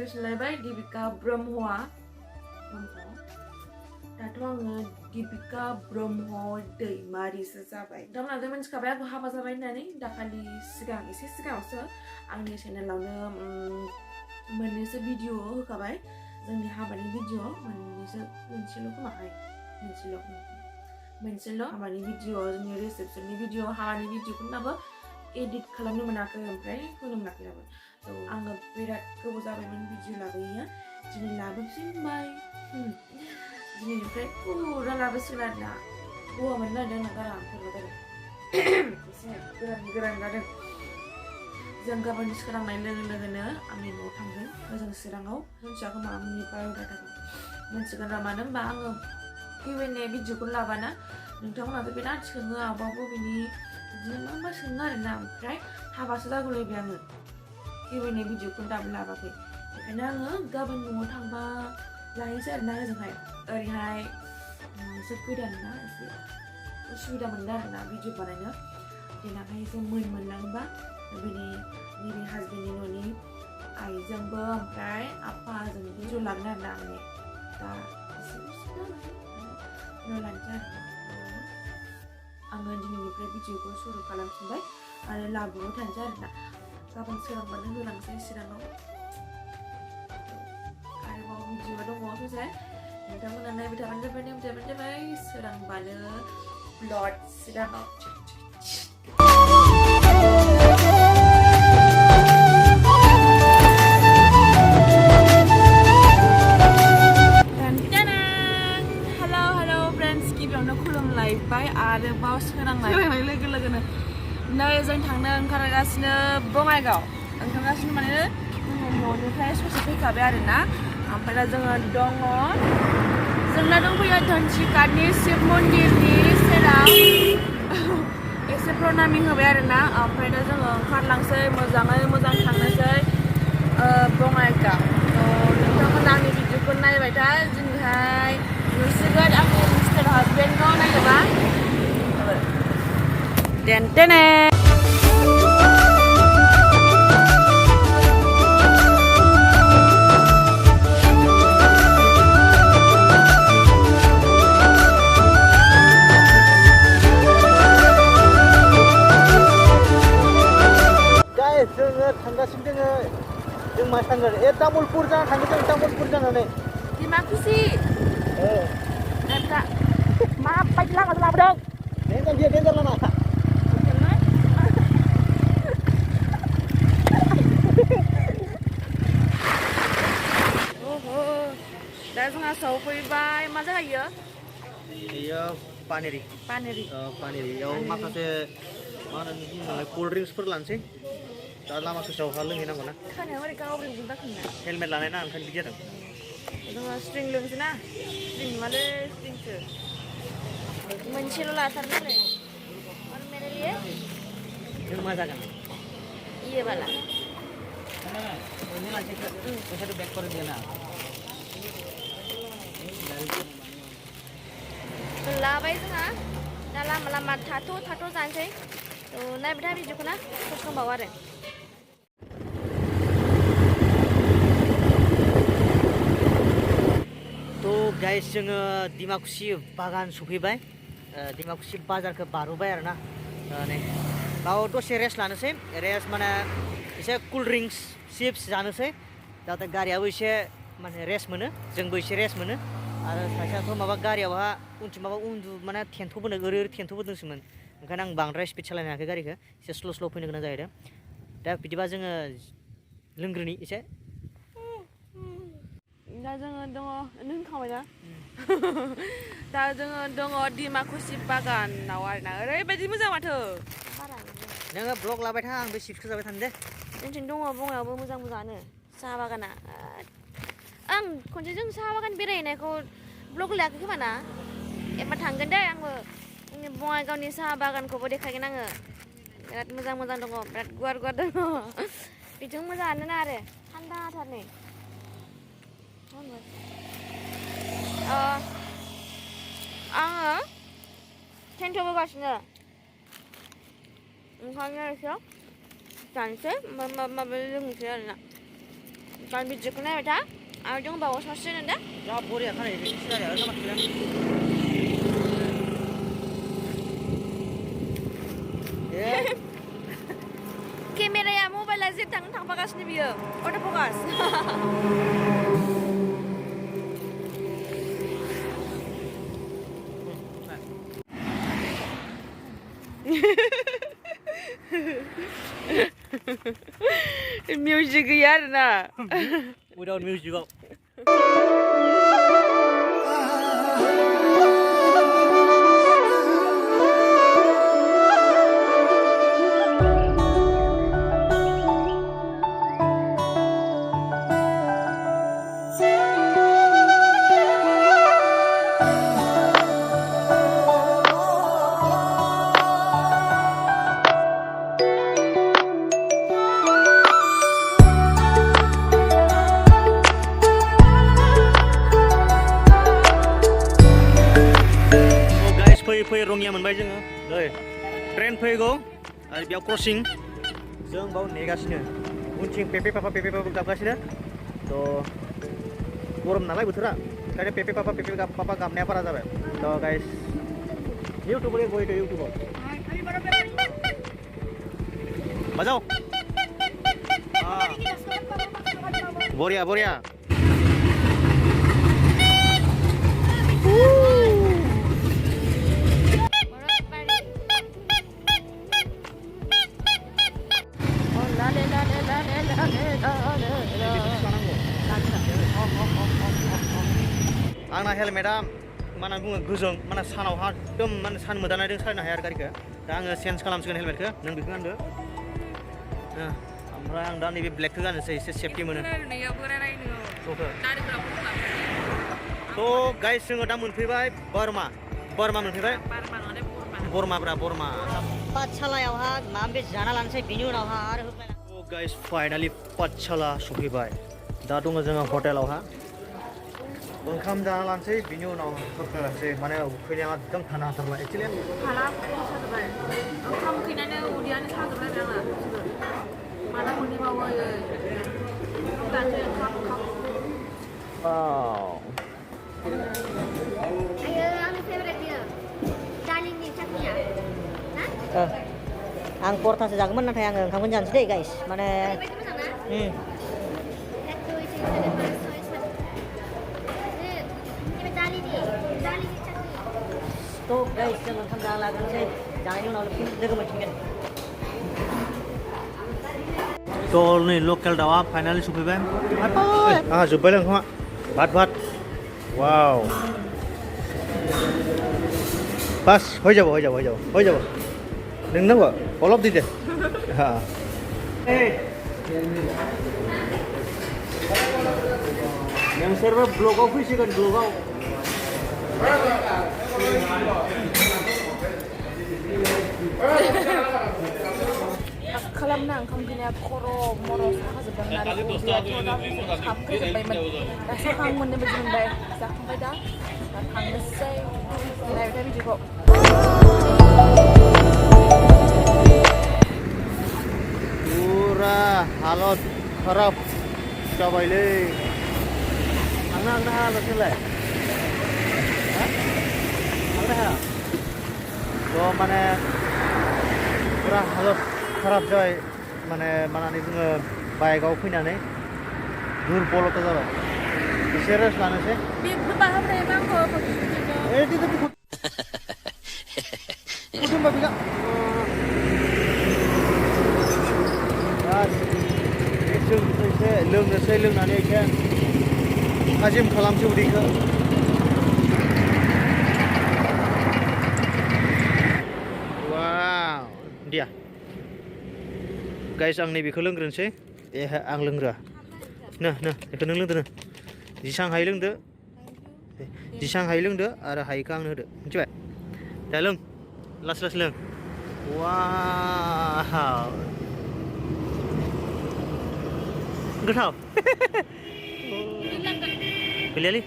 location लायबाय दीपिका ब्रह्मआ दाथ' आङो दीपिका ब्रह्म दैमारिसो जाबाय नोंथांमोनाथ' मिथिखाबाय आंखौ हाबा जाबाय होननानै दाखालि सिगां एसे सिगाङावसो आंनि चेनेलावनो मोननैसो भिडिअ होखाबाय जोंनि हाबानि भिडिअ मोनसेल' खोमाहाय मोनसेल' हाबानि भिडिअ जोंनि रिसेपसननि भिडिअ हाबानि भिडिअखौ दाबो एडिट खालामनो मोनाखै ओमफ्राय होनो मोनाखै दाबो आङो बिराद गोबाव जाबायमोन भिडिअ लाबोयैया दिनै लाबोफिनबाय दिनैनिफ्राय फुरा लाबोसिगोन आरोना गवा मोननो नागिरदों आंना गारांफोरबो जादों एसे गोरान जादों जों गाबोन सोरांनाय लोगो लोगोनो आंनि न'आव थांगोन ओजों चिराङाव मिथियाखै माबानि बाय'डाटाखौ मिथिगोन र' मानो होनबा आङो Q&A भिडिअखौ लाबाना नोंथांमोनाथ' बिराद सोङो आबावबो बिनि बिदिनो मा सोङो आरोना ओमफ्राय हाबासो जागुलायबाय आङो Q&A भिडिअखौ दाबो लाबाखै बेखायनो आङो गाबोन न'आव थांबा लाहैसै आरोना ओजोंहाय ओरैहाय एसे गोदान ना एसे उसुबिदा मोनदों आरोना भिडिअ बानायनो देनांहाय एसे मोनलाङोबा नैबे हाजबेन्डनि न'नि आइजोंबो ओमफ्राय आफाजोंबो ज' लागोन आरोना माने दा एसे उसुबिदा लानोसै आरोना आङो दिनैनिफ्राय भिडिअखौ सुरु खालामफिनबाय आरो लाबोबाय थानोसै आरोना गाबोन सोरांबानो होलांसै चिराङाव आरोबाव भिडिअ दङ ससे नोंथांमोना नायबाय थाबानो जाबाय सोरांबानो ब्लड चिराङाव खुलुमलायबाय आरोबाव सोरांनाय लोगो लोगोनो नै जों थांनो ओंखारगासिनो बङाइगाव ओंखारगासिनो माने न'निफ्राय ससे फैखाबाय आरोना ओमफ्राय दा जोङो दङ जोंना दंफैयो धनसिकानि शिब मन्दिरनि सेराव एसे प्रनामि होबाय आरोना ओमफ्राय दा जोङो ओंखारलांसै मोजाङै मोजां थांनोसै बङाइगाव नोंथांमोना आंनि भिडिअखौ नायबाय था दिनैहाय नुसिगोन आंनि मिस्टार हाजबेन्डखौ नायनोबा टेने जोङो थांगासिनो दोङो जों मा थांगोन तामुलपुर जाना थांगोन जों तामुलपुर जानानै दिमाकुसि माबायदि लामाजों लाबोदों देन्जार लामा दा जोंहा सफैबाय मा जाहैयो बेयो पानेरियाव माखासे मा होनो कल्ड ड्रिंक्सफोर लानोसै दा लामा ससेयाव लोंहैनांगौ ना हेलमेट लानाय ना ओंखायनो बिदि जादों जोङो स्ट्रिं लोंसै ना स्ट्रिं नङालै स्ट्रिंसो मोनसेल' लाथारनांगौ और मेरे लिए जों मा जागोन ये वाला फैसाखौ बेक कर दिया ना लाबाय जोंहा दा लामा थाथ' जानोसै नायबाय था भिडिअखौ ना सखांबावो आरो गाइस जोङो दिमाकुसि बागान सफैबाय दिमाकुसि बाजारखौ बारबोबाय आरोना नै बाव दसे रेस्ट लानोसै रेस्ट माने एसे कुल ड्रिंक्स चिप्स जानोसै जाहाथे गारियाबो एसे माने रेस्ट मोनो जोंबो एसे रेस्ट मोनो आरो सासेयाथ' माबा गारियावहा उनथिं माबा माने थेन्थ'बोनो ओरै थेन्थ'बोदोंसोमोन ओंखायनो आं बांद्राय स्पिड सालायनो हायाखै गारिखौ एसे स्ल' फैनो गोनां जाहैदों दा बिदिबा जोङो लोंग्रोनि एसे दा जोङो दङ लोंखांबायना दा जोङो दङ दिमाकुसि बागानाव आरोना ओरैबायदि मोजां माथो नोङो ब्लग लाबाय था आं बे चिप्सखौ जाबाय थानो दे जोंथिं दङ बङाइयावबो मोजाङानो साहा बागाना आं खनसे जों साहा बागान बेरायहैनायखौ ब्लग लायाखै खोमा ना एबार थांगोन दे आंबो जोंनि बङाइगावनि साहा बागानखौबो देखायगोन आङो बिराद मोजां दङ बिराद गुवार दङ बिथिं मोजाङानो ना आरो थान्दाथार नै आङो थेन्थ'बोगासिनो ओंखायनो एसे जानोसै माबा लोंनोसै आरोना 난 미치구나 다. 아 좀 봐. 어서 쓰는데? 야 머리 약간 이렇게 시간이 얼마 막히냐? 예. 카메라야 모바일 라이트 당 바가스 니 비어. 어디 바가스? Music yaar na. Without music go. फैयै रङिया मोनबाय जोङो नै ट्रेन फैगौ आरो बेयाव क्रसिं जों बाव नेगासिनो उनथिं पेपे पापा गाबगासिनो थ' गरम नालाय बोथोरा ओंखायनो पेपे पापा गाबनाया बारा जाबाय थ' गाइस इउटुबाव गयो इउटुबाव बाजाव बरिया बरिया आंना हेलमेटा माना बुङो गोजों माना सानावहा एकदम माने सान मोदानायजों सालायनो हाया आरो गारिखौ दा आङो चेन्ज खालामसिगोन हेलमेटखौ नों बेखौ गानदो ओमफ्राय आं दा नैबे ब्लेकखौ गाननोसै एसे सेफटि मोनो थ' गाइस जोङो दा मोनफैबाय बरमा मोनफैबाय बरमा पाठशालायावहा माबा बे जाना लानोसै बिनि उनावहा आरो थ' गाइस फाइनालि पाठशाला सफैबाय दा दङ जोङो हटेलावहा ओंखाम जाना लानोसै बिनि उनाव होफैनोसै माने उखैनाया एकदम थानो हाथारला एक्चुअलि हाला साजोबबाय ओंखाम उखैनानै उदैयानो साजोबबाय आंना माला मोनहैबावो दासो ओंखाम Ayo, anu favorite dia. Dalinni chutney na? आं परथासो जागौमोन नाथाय आङो ओंखामखौनो जानोसै दे गाइस माने तो गाइस जों ओंखाम जाना लाग्रोनोसै जानायनि उनाव फिन लोगो मोनफिनगोन थ' नै लकेल दाउआ फाइनालि सफैबाय आंहा जोब्बायलै ओंखामा भात वाव बास হৈ যাব नों नांगौ अलप दै दे नोंसोरबो ब्लगाव फैसिगोन ब्लगाव खालामना ओंखाम गैया खर' मर' साखाजोबदोंमोन आरो उदैयाथ' दा साबखोजोब्बायमोन दा साखां मोननाय बायदि मोनबाय जाखांबाय दा थांनोसै नायबाय बिदिखौ पुरा हालत खराब जाबायलै थांनो हायालासेलाय थांनो हाया थ' माने पुरा हालत खराब जाबाय माने मानानै जोङो बाइकआव फैनानै दुरबलता जाबाय एसे रेस्ट लानोसै एसे लोंनोसै लोंनानै एसे थाजिम खालामसै उदैखौ वाव दिया गाइस आं नैबेखौ लोंग्रोनोसै आं लोंग्रोआ बेखौ नों लोंदो जेसां हायो लोंदो आरो हायिखौ आंनो होदो मिथिबाय दा लों लासै लों वाव गोथाव गोलैयालै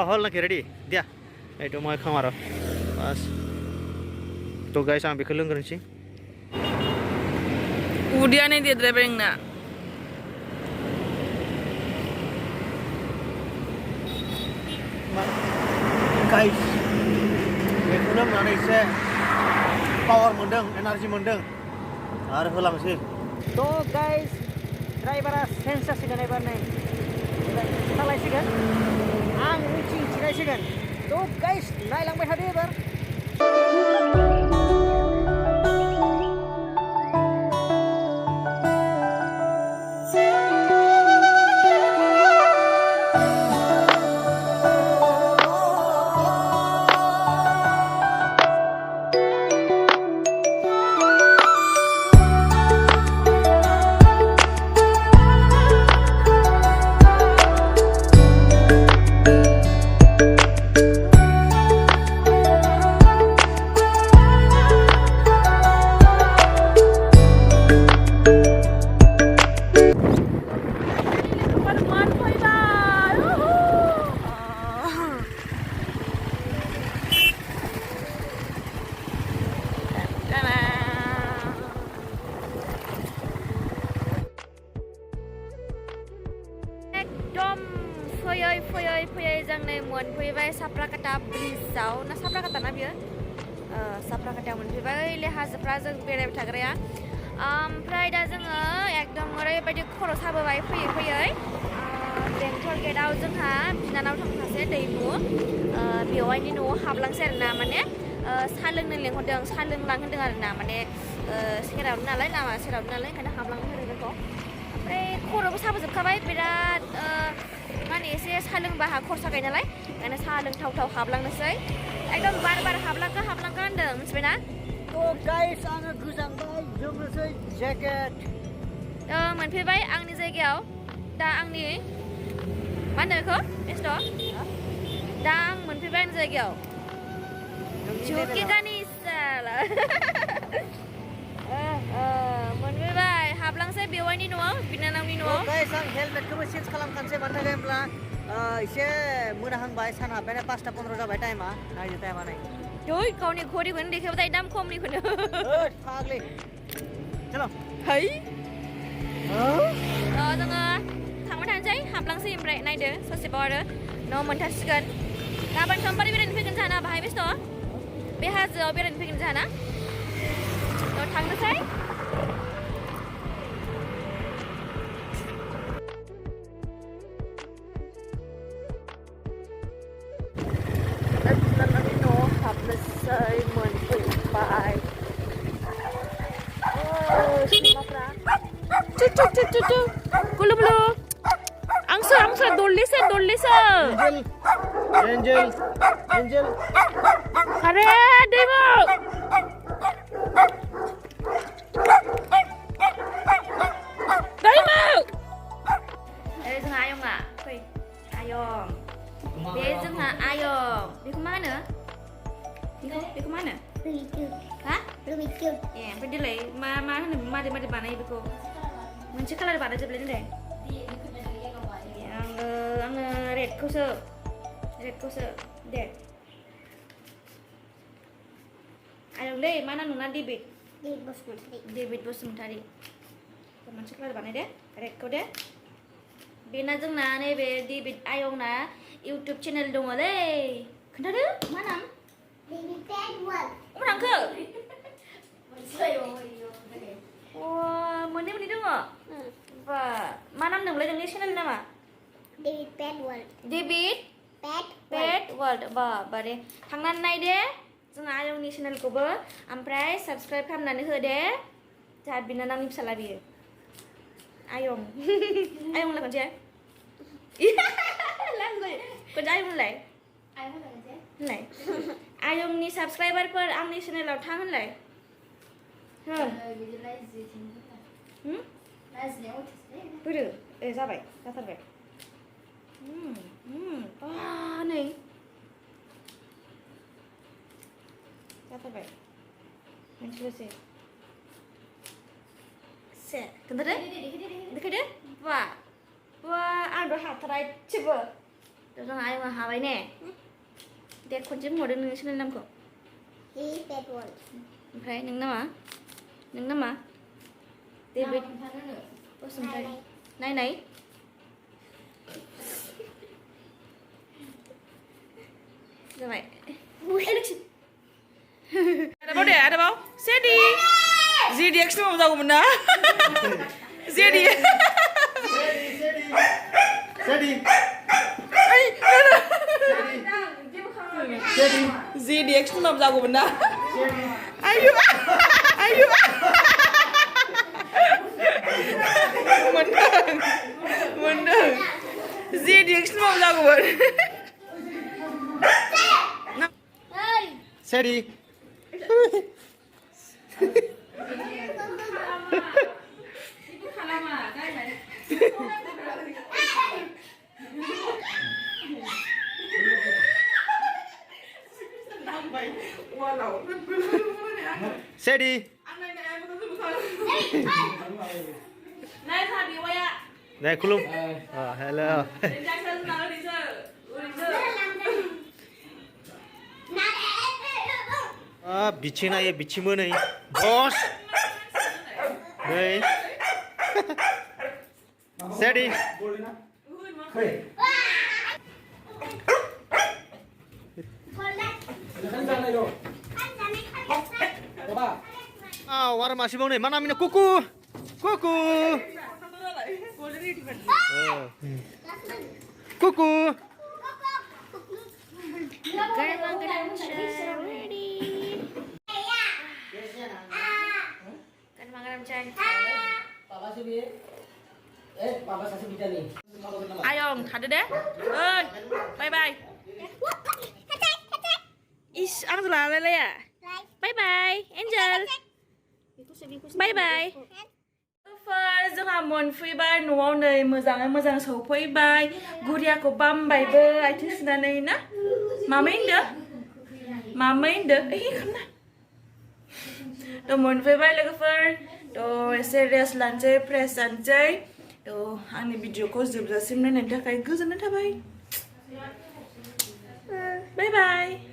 हल नाखि रेडि दिया এইটো মই খাম আৰু বাস তো গাইস आं बेखौ लोंग्रोनोसै उदैयानो देरद्रायबाय नोंना गाइस बेखौ लोंनानै एसे पावार मोनदों एनार्जि मोनदों आरो होलांसै थ' गाइस ड्राइभारा चेन्ज जासिगोन एबार नै सालायसिगोन आं उनथिं जिरायसिगोन थ' गाइस नायलांबाय थादो एबार फैयै जों नै मोनफैबाय साप्राकाटा ब्रिजआव ना साप्राकाटा ना बियो साप्राकाटायाव मोनफैबाय ओइले हाजोफ्रा जों बेरायबाय थाग्राया ओमफ्राय दा जोङो एकदम ओरैबायदि खर' साबोबाय फैयै फैयै बेंटल गेटआव जोंहा बिनानाव दंखासै दैमु बेवाइनि न'आव हाबलांसै आरोना माने साहा लोंनो लेंहरदों साहा लोंलांहोदों आरोना माने सेरावनो नालाय लामा सेरावनो नालाय ओंखायनो हाबलांनो होदों जोंखौ ओमफ्राय खर'बो साबोजोबखाबाय बिराद माने एसे साहा लोंबा खर' सागायो नालाय ओंखायनो साहा लोंथावथाव हाबलांनोसै एकदम बार हाबलांखा होनदों मिथिबायना थ' गाइस आङो गोजांबाय जोमनोसै जेकेट मोनफैबाय आंनि जायगायाव दा आंनि मा होनो बेखौ बेस्ट' दा आं मोनफैबाय आंनि जायगायाव झुकेगानि मोनफैबाय हाबलांसै बेवाइनि न'आव बिनानावनि न'आव गाइस आं हेलमेटखौबो चेन्ज खालामखानोसै मानो थाखाय होनब्ला एसे मोनाहांबाय सान हाबबायना 5:15 जाबाय टाइमा नायदो टाइमा नाय Trời, con này khô đi khuyến đi kêu tay đam không đi khuyến फाग्लि चलो Thấy जोङो थांबाय थानोसै हाबलांसै ओमफ्राय नायदो ससेबाव आरो न' मोनथारसिगोन गाबोन समबारै बेरायनो फैगोन जाना बाहाय बेस्थ' बे हाजोआव बेरायनो फैगोन जाना न' थांनोसै हाबनोसै मोनफैबाय गुलु गुलु आंसो दललिसो एन्जेल अरे दैमु जोंहा आयंआ फै आयं बे जोंहा आयं बेखौ मा होनो बेखौ मा होनो हा लुबिकिउ ए ओमफ्राय देलाय मा होनो मारै बानायो बेखौ मोनसे कालार बानायजोबलाय देलाय आङो रेडखौसो दे आयंलै मा नाम नोंना डेभिड बसुमतारी मोनसे कालार बानाय दे रेडखौ दे बेना जोंना नैबे डेभिड आयंना इउटुब चेनेल दङलै खोन्थादो मा नाम थांखो मोननै दङ बा मा नाम नोंलाय नोंनि चेनेल नामा डेभिड पेट वर्ल्ड बा बारे थांनानै नायदे जोंहा आयंनि चेनेलखौबो ओमफ्राय साबस्क्राइब खालामनानै होदे जोंहा बिनानावनि फिसाला बियो आयं होनलाय खनसे खनसे आयं होनलाय आयंनि साबस्क्राइबारफोर आंनि चेनेलाव थां होनलाय होदो जाबाय जाथारबाय नै जाथारबाय मोनसेल'सै से खोन्थादो देखायदो बा आंथ' हाथारा इसेबो जोंहा आयंआ हाबाय ने दे खनसे बुंहरदो नोंनि चेनेल नामखौ ओमफ्राय नों नामा David Bosumtari नाय जाबाय आरोबाव सेडि जेडि एक्सन जागौमोन ना जेडि जेडि एक्सन जागौमोन ना आयु आयु मोनदों जेडि एक्सन जागौमोन Seri. Seri. Này kulum. Hello. बिछिना ये बिछिमो नहीं बॉस नहीं सेडी वार मासी बाव नहीं mana mina kuku kuku kuku Ayong, ada deh. Bye bye. Is, ang lalala ya. Bye bye, Angel. Bye bye. जोंहा मोनफैबाय न'आव नै मोजाङै मोजां सौफैबाय गुरियाखौ बामबायबो आथिं सुनानै ना मामै होनदो थ' मोनफैबाय लोगोफोर थ' एसे रेस्ट लानोसै फ्रेश जानोसै थ' आंनि भिडिअखौ जोबजासिम नायनायनि थाखाय गोजोननाय थाबाय बाय बाय